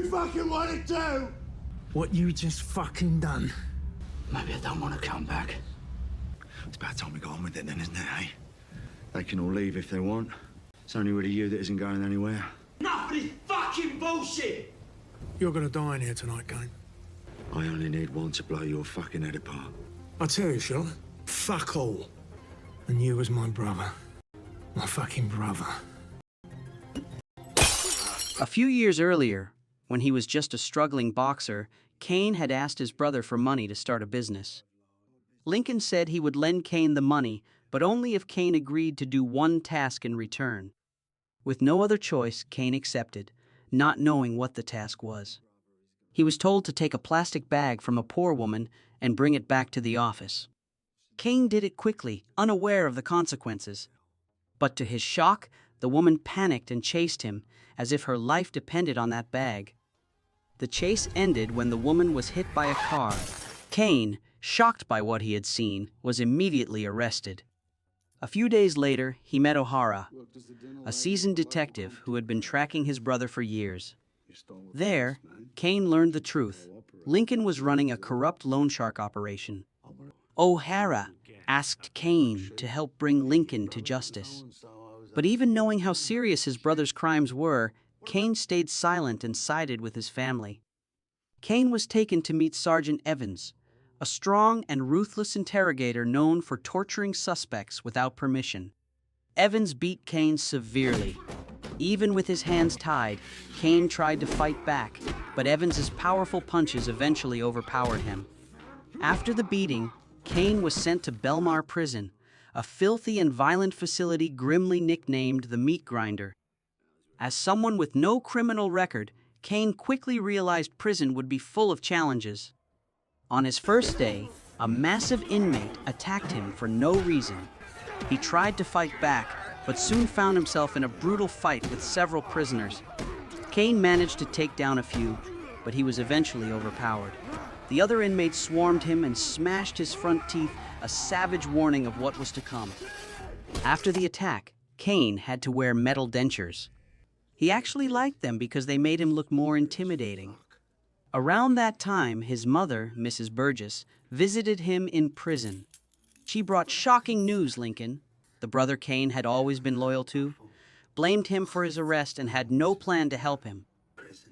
you fucking want to do? What you just fucking done. Maybe I don't want to come back. It's about time we got on with it then, isn't it, eh? They can all leave if they want. It's only really you that isn't going anywhere. Enough of this fucking bullshit! You're gonna die in here tonight, Kane. I only need one to blow your fucking head apart. I tell you, Sean, fuck all. And you was my brother. My fucking brother. A few years earlier, when he was just a struggling boxer, Kane had asked his brother for money to start a business. Lincoln said he would lend Kane the money, but only if Kane agreed to do one task in return. With no other choice, Kane accepted, not knowing what the task was. He was told to take a plastic bag from a poor woman and bring it back to the office. Kane did it quickly, unaware of the consequences. But to his shock, the woman panicked and chased him, as if her life depended on that bag. The chase ended when the woman was hit by a car. Kane, shocked by what he had seen, was immediately arrested. A few days later, he met O'Hara, a seasoned detective who had been tracking his brother for years. There, Kane learned the truth. Lincoln was running a corrupt loan shark operation. O'Hara asked Kane to help bring Lincoln to justice. But even knowing how serious his brother's crimes were, Kane stayed silent and sided with his family. Kane was taken to meet Sergeant Evans, a strong and ruthless interrogator known for torturing suspects without permission. Evans beat Kane severely. Even with his hands tied, Kane tried to fight back, but Evans's powerful punches eventually overpowered him. After the beating, Kane was sent to Belmar Prison, a filthy and violent facility grimly nicknamed the Meat Grinder. As someone with no criminal record, Kane quickly realized prison would be full of challenges. On his first day, a massive inmate attacked him for no reason. He tried to fight back, but soon found himself in a brutal fight with several prisoners. Kane managed to take down a few, but he was eventually overpowered. The other inmates swarmed him and smashed his front teeth, a savage warning of what was to come. After the attack, Kane had to wear metal dentures. He actually liked them because they made him look more intimidating. Around that time, his mother, Mrs. Burgess, visited him in prison. She brought shocking news. Lincoln, the brother Kane had always been loyal to, blamed him for his arrest and had no plan to help him.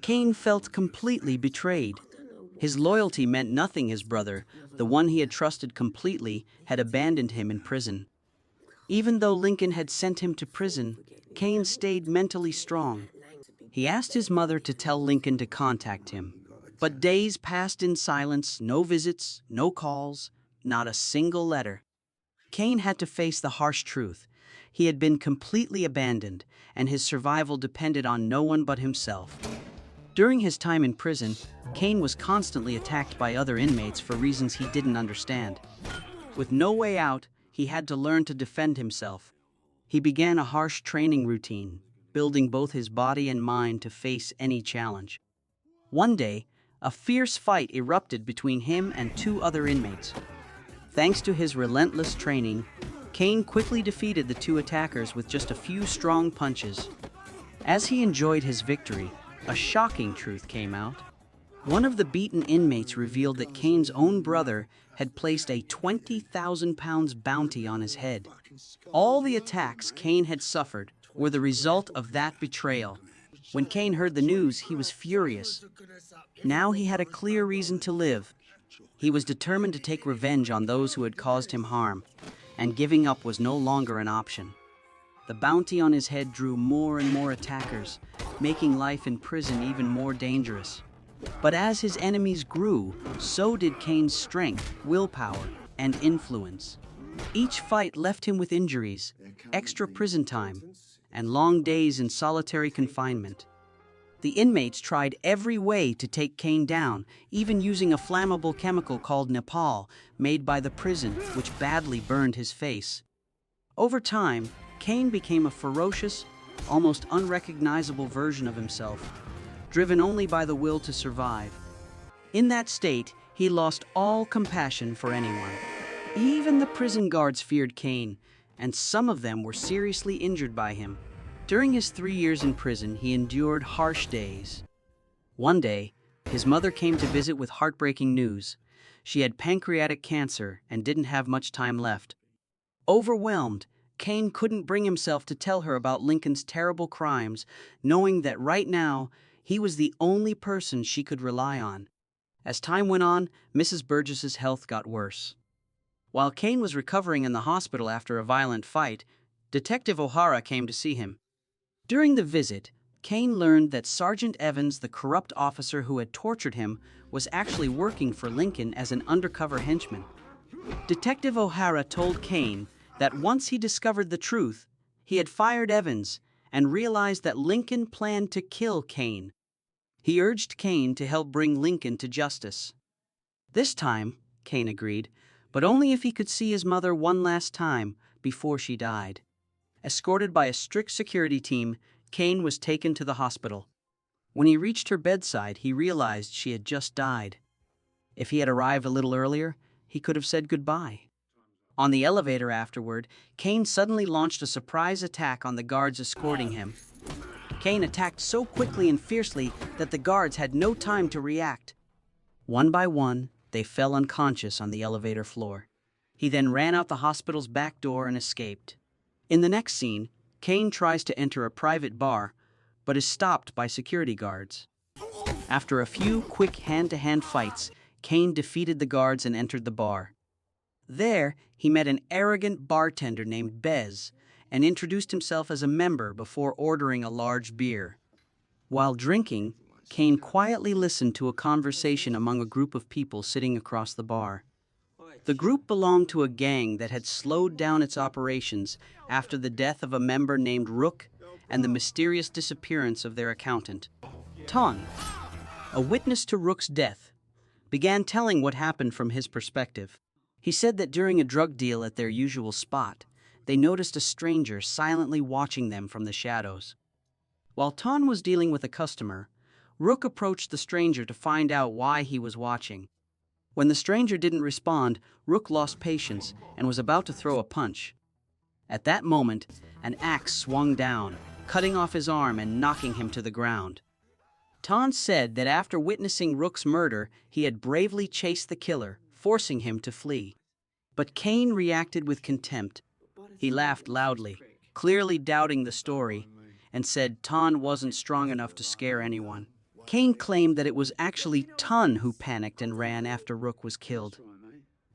Kane felt completely betrayed. His loyalty meant nothing. His brother, the one he had trusted completely, had abandoned him in prison. Even though Lincoln had sent him to prison, Kane stayed mentally strong. He asked his mother to tell Lincoln to contact him. But days passed in silence, no visits, no calls, not a single letter. Kane had to face the harsh truth. He had been completely abandoned, and his survival depended on no one but himself. During his time in prison, Kane was constantly attacked by other inmates for reasons he didn't understand. With no way out, he had to learn to defend himself. He began a harsh training routine, building both his body and mind to face any challenge. One day, a fierce fight erupted between him and two other inmates. Thanks to his relentless training, Kane quickly defeated the two attackers with just a few strong punches. As he enjoyed his victory, a shocking truth came out. One of the beaten inmates revealed that Kane's own brother had placed a 20,000 pounds bounty on his head. All the attacks Kane had suffered were the result of that betrayal. When Kane heard the news, he was furious. Now he had a clear reason to live. He was determined to take revenge on those who had caused him harm, and giving up was no longer an option. The bounty on his head drew more and more attackers, making life in prison even more dangerous. But as his enemies grew, so did Kane's strength, willpower, and influence. Each fight left him with injuries, extra prison time, and long days in solitary confinement. The inmates tried every way to take Kane down, even using a flammable chemical called napalm, made by the prison, which badly burned his face. Over time, Kane became a ferocious, almost unrecognizable version of himself, driven only by the will to survive. In that state, he lost all compassion for anyone. Even the prison guards feared Kane, and some of them were seriously injured by him. During his 3 years in prison, he endured harsh days. One day, his mother came to visit with heartbreaking news. She had pancreatic cancer and didn't have much time left. Overwhelmed, Kane couldn't bring himself to tell her about Lincoln's terrible crimes, knowing that right now, he was the only person she could rely on. As time went on, Mrs. Burgess's health got worse. While Kane was recovering in the hospital after a violent fight, Detective O'Hara came to see him. During the visit, Kane learned that Sergeant Evans, the corrupt officer who had tortured him, was actually working for Lincoln as an undercover henchman. Detective O'Hara told Kane that once he discovered the truth, he had fired Evans and realized that Lincoln planned to kill Kane. He urged Kane to help bring Lincoln to justice. This time, Kane agreed, but only if he could see his mother one last time before she died. Escorted by a strict security team, Kane was taken to the hospital. When he reached her bedside, he realized she had just died. If he had arrived a little earlier, he could have said goodbye. On the elevator afterward, Kane suddenly launched a surprise attack on the guards escorting him. Kane attacked so quickly and fiercely that the guards had no time to react. One by one, they fell unconscious on the elevator floor. He then ran out the hospital's back door and escaped. In the next scene, Kane tries to enter a private bar, but is stopped by security guards. After a few quick hand-to-hand fights, Kane defeated the guards and entered the bar. There, he met an arrogant bartender named Bez and introduced himself as a member before ordering a large beer. While drinking, Kane quietly listened to a conversation among a group of people sitting across the bar. The group belonged to a gang that had slowed down its operations after the death of a member named Rook and the mysterious disappearance of their accountant. Ton, a witness to Rook's death, began telling what happened from his perspective. He said that during a drug deal at their usual spot, they noticed a stranger silently watching them from the shadows. While Ton was dealing with a customer, Rook approached the stranger to find out why he was watching. When the stranger didn't respond, Rook lost patience and was about to throw a punch. At that moment, an axe swung down, cutting off his arm and knocking him to the ground. Ton said that after witnessing Rook's murder, he had bravely chased the killer, forcing him to flee. But Kane reacted with contempt. He laughed loudly, clearly doubting the story, and said Ton wasn't strong enough to scare anyone. Kane claimed that it was actually Ton who panicked and ran after Rook was killed.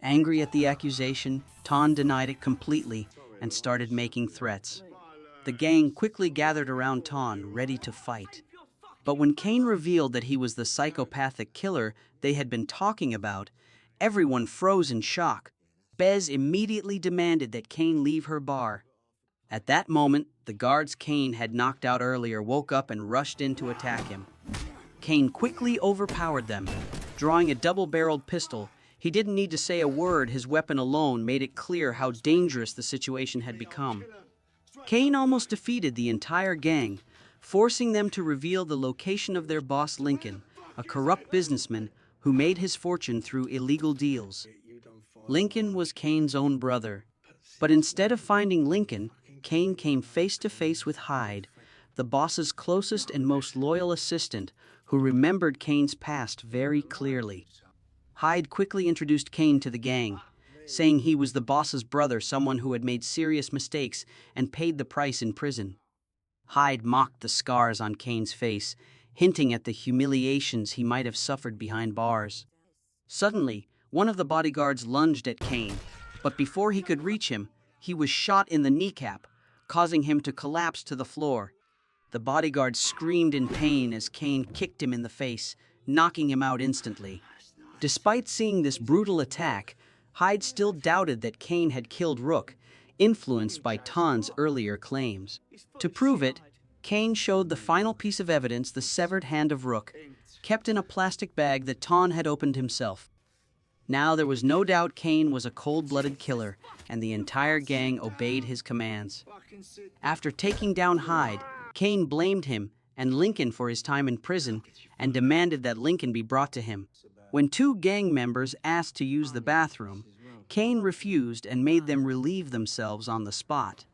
Angry at the accusation, Ton denied it completely and started making threats. The gang quickly gathered around Ton, ready to fight. But when Kane revealed that he was the psychopathic killer they had been talking about, everyone froze in shock. Bez immediately demanded that Kane leave her bar. At that moment, the guards Kane had knocked out earlier woke up and rushed in to attack him. Kane quickly overpowered them. Drawing a double-barreled pistol, he didn't need to say a word. His weapon alone made it clear how dangerous the situation had become. Kane almost defeated the entire gang, forcing them to reveal the location of their boss Lincoln, a corrupt businessman who made his fortune through illegal deals. Lincoln was Kane's own brother, but instead of finding Lincoln, Kane came face to face with Hyde, the boss's closest and most loyal assistant, who remembered Kane's past very clearly. Hyde quickly introduced Kane to the gang, saying he was the boss's brother, someone who had made serious mistakes and paid the price in prison. Hyde mocked the scars on Kane's face, hinting at the humiliations he might have suffered behind bars. Suddenly, one of the bodyguards lunged at Kane, but before he could reach him, he was shot in the kneecap, causing him to collapse to the floor. The bodyguard screamed in pain as Kane kicked him in the face, knocking him out instantly. Despite seeing this brutal attack, Hyde still doubted that Kane had killed Rook, influenced by Ton's earlier claims. To prove it, Kane showed the final piece of evidence, the severed hand of Rook, kept in a plastic bag that Ton had opened himself. Now there was no doubt Kane was a cold-blooded killer, and the entire gang obeyed his commands. After taking down Hyde, Kane blamed him and Lincoln for his time in prison and demanded that Lincoln be brought to him. When two gang members asked to use the bathroom, Kane refused and made them relieve themselves on the spot.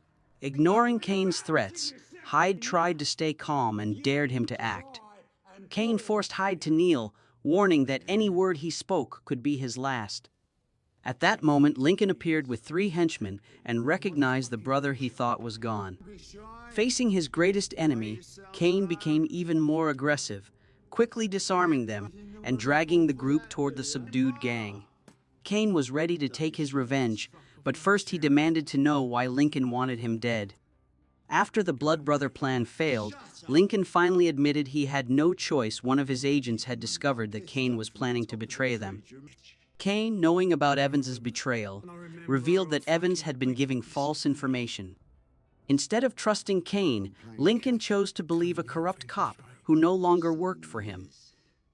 Ignoring Kane's threats, Hyde tried to stay calm and dared him to act. Kane forced Hyde to kneel, warning that any word he spoke could be his last. At that moment, Lincoln appeared with 3 henchmen and recognized the brother he thought was gone. Facing his greatest enemy, Kane became even more aggressive, quickly disarming them and dragging the group toward the subdued gang. Kane was ready to take his revenge, but first he demanded to know why Lincoln wanted him dead. After the Blood Brother plan failed, Lincoln finally admitted he had no choice. One of his agents had discovered that Kane was planning to betray them. Kane, knowing about Evans's betrayal, revealed that Evans had been giving false information. Instead of trusting Kane, Lincoln chose to believe a corrupt cop who no longer worked for him.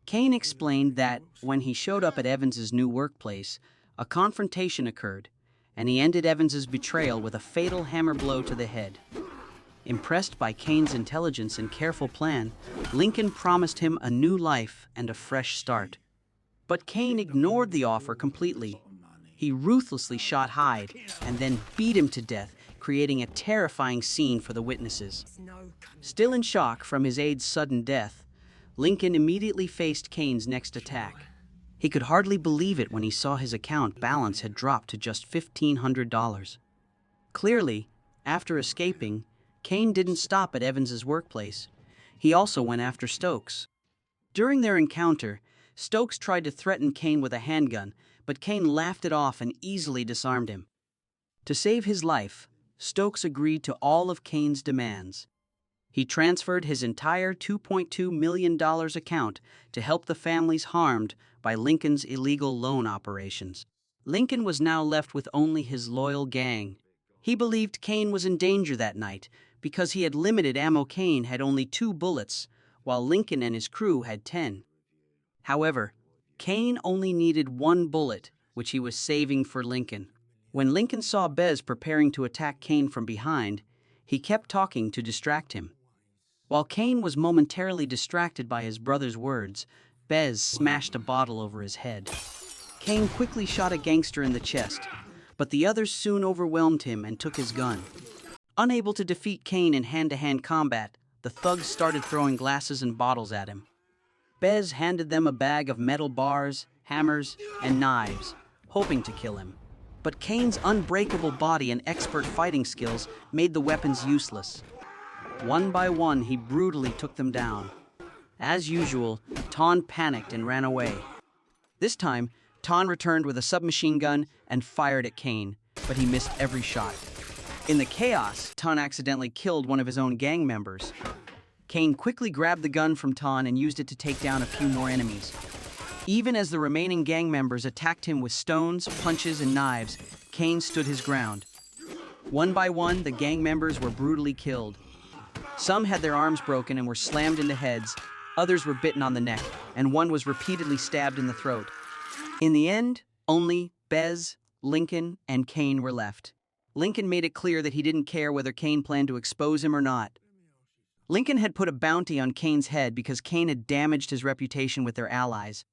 Kane explained that, when he showed up at Evans's new workplace, a confrontation occurred, and he ended Evans's betrayal with a fatal hammer blow to the head. Impressed by Kane's intelligence and careful plan, Lincoln promised him a new life and a fresh start. But Kane ignored the offer completely. He ruthlessly shot Hyde and then beat him to death, creating a terrifying scene for the witnesses. Still in shock from his aide's sudden death, Lincoln immediately faced Kane's next attack. He could hardly believe it when he saw his account balance had dropped to just $1,500. Clearly, after escaping, Kane didn't stop at Evans's workplace. He also went after Stokes. During their encounter, Stokes tried to threaten Kane with a handgun, but Kane laughed it off and easily disarmed him. To save his life, Stokes agreed to all of Kane's demands. He transferred his entire $2.2 million account to help the families harmed by Lincoln's illegal loan operations. Lincoln was now left with only his loyal gang. He believed Kane was in danger that night because he had limited ammo. Kane had only 2 bullets, while Lincoln and his crew had 10. However, Kane only needed 1 bullet, which he was saving for Lincoln. When Lincoln saw Bez preparing to attack Kane from behind, he kept talking to distract him. While Kane was momentarily distracted by his brother's words, Bez smashed a bottle over his head. Kane quickly shot a gangster in the chest, but the others soon overwhelmed him and took his gun. Unable to defeat Kane in hand-to-hand combat, the thugs started throwing glasses and bottles at him. Bez handed them a bag of metal bars, hammers, and knives, hoping to kill him. But Kane's unbreakable body and expert fighting skills made the weapons useless. One by one, he brutally took them down. As usual, Ton panicked and ran away. This time, Ton returned with a submachine gun and fired at Kane, but he missed every shot. In the chaos, Ton accidentally killed one of his own gang members. Kane quickly grabbed the gun from Ton and used it to take down a few more enemies. Even as the remaining gang members attacked him with stones, punches, and knives, Kane stood his ground. One by one, the gang members were brutally killed. Some had their arms broken and were slammed into heads, others were bitten on the neck, and one was repeatedly stabbed in the throat. In the end, only Bez, Lincoln, and Kane were left. Lincoln made it clear that he didn't care whether Kane planned to expose him or not. Lincoln had put a bounty on Kane's head because Kane had damaged his reputation with their allies.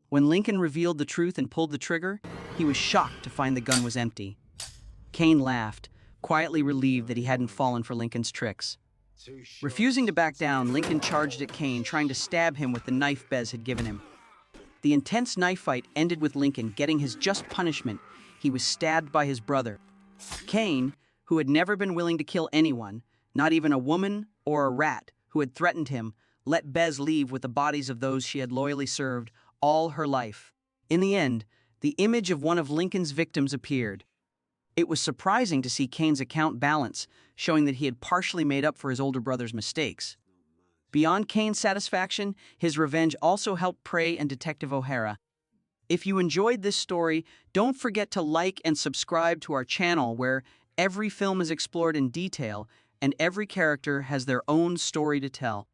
When Lincoln revealed the truth and pulled the trigger, he was shocked to find the gun was empty. Kane laughed, quietly relieved that he hadn't fallen for Lincoln's tricks. Refusing to back down, Lincoln charged at Kane, trying to stab him with the knife Bez had given him. The intense knife fight ended with Lincoln getting his just punishment. He was stabbed by his brother. Kane, who had never been willing to kill anyone, not even a woman or a rat who had threatened him, let Bez leave with the bodies of those she had loyally served all her life. In the end, the image of one of Lincoln's victims appeared. It was surprising to see Kane's account balance, showing that he had partially made up for his older brother's mistakes. Beyond Kane's satisfaction, his revenge also helped Prey and Detective O'Hara. If you enjoyed this story, don't forget to like and subscribe to our channel where every film is explored in detail and every character has their own story to tell.